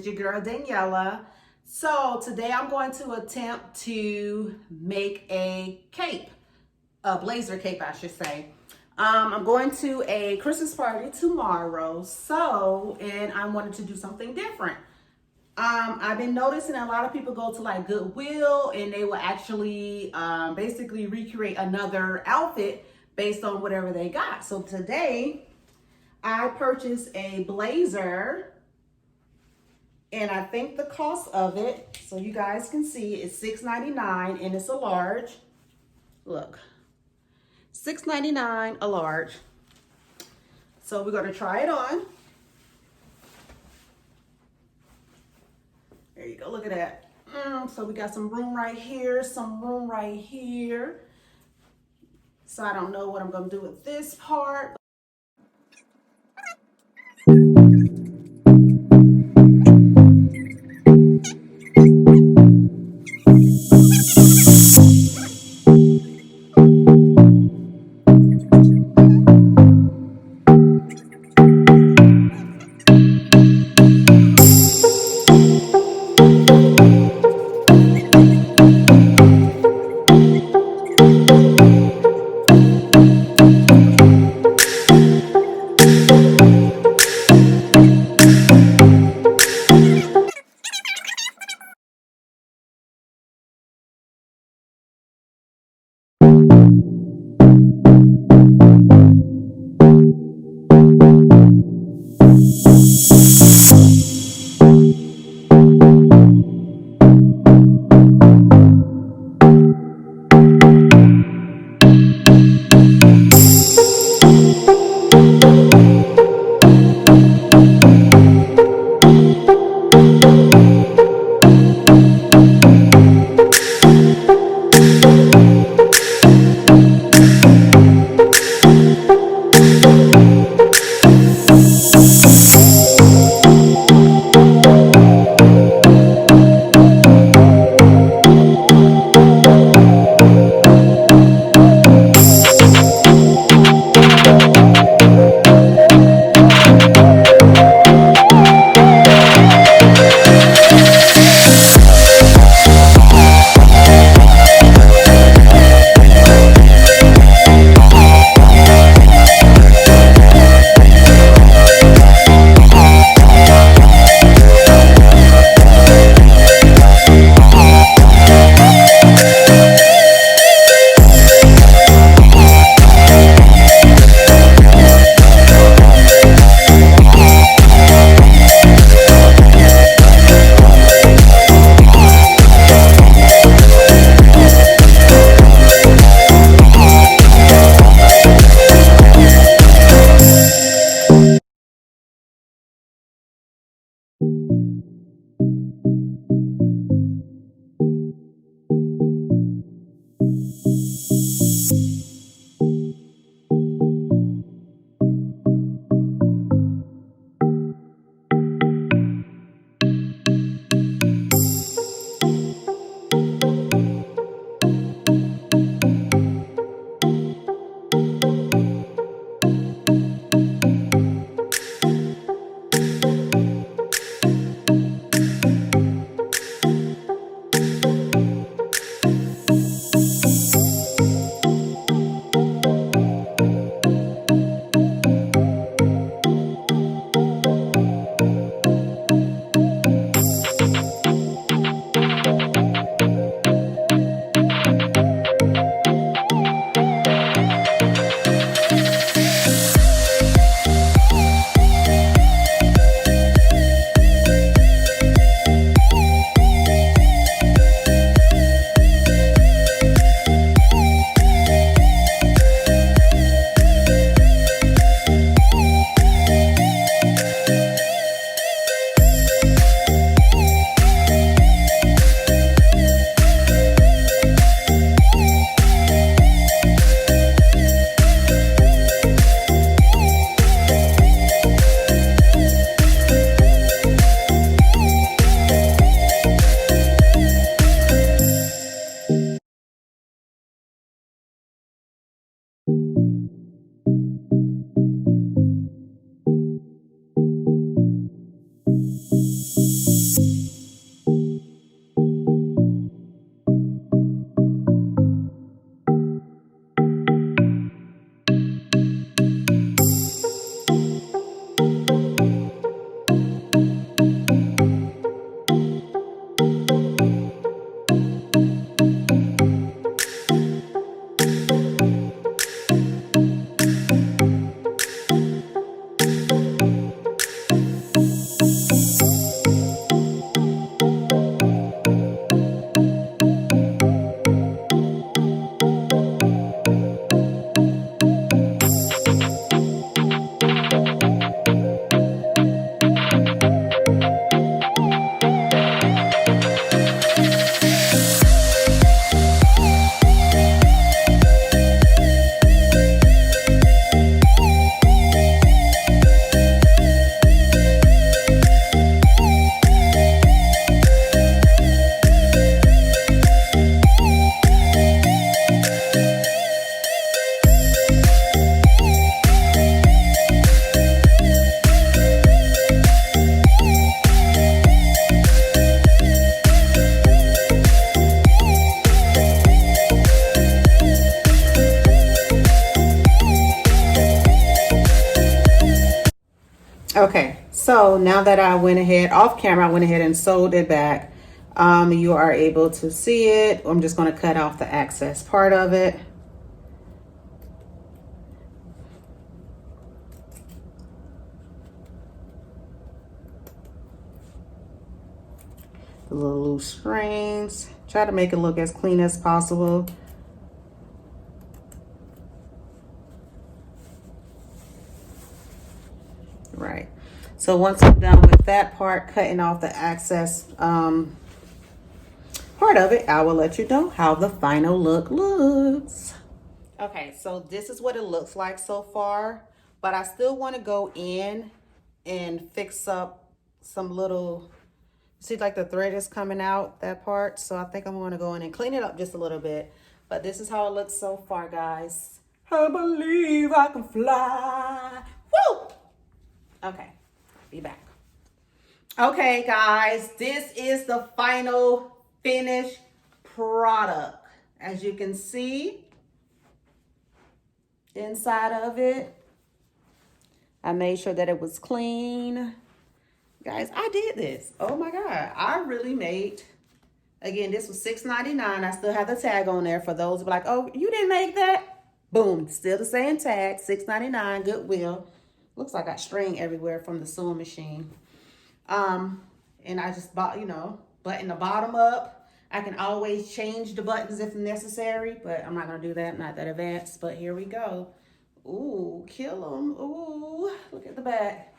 is your girl Daniela. So today I'm going to attempt to make a cape, a blazer cape I should say. I'm going to a Christmas party tomorrow, and I wanted to do something different. I've been noticing a lot of people go to like Goodwill and they will actually basically recreate another outfit based on whatever they got. So today I purchased a blazer, and I think the cost of it, so you guys can see, is $6.99, and it's a large. Look, $6.99 a large. So we're gonna try it on. There you go, look at that. So we got some room right here, some room right here. So I don't know what I'm gonna do with this part. So now that I went ahead off camera, I went ahead and sewed it back. You are able to see it. I'm just going to cut off the excess part of it. The little loose strings. Try to make it look as clean as possible. Right. So once I'm done with that part, cutting off the excess part of it, I will let you know how the final look looks. Okay, so this is what it looks like so far, but I still want to go in and fix up some little, see like the thread is coming out, that part. So I think I'm going to go in and clean it up just a little bit. But this is how it looks so far, guys. I believe I can fly. Woo! Okay, be back. Okay, guys, this is the final finished product. As you can see, inside of it, I made sure that it was clean. Guys, I did this. Oh my God, I really made, again, this was $6.99. I still have the tag on there for those who are like, oh, you didn't make that? Boom, still the same tag, $6.99, Goodwill. Looks like I got string everywhere from the sewing machine. And I just bought, you know, button the bottom up. I can always change the buttons if necessary, but I'm not gonna do that, not that advanced, but here we go. Ooh, kill them. Ooh, look at the back.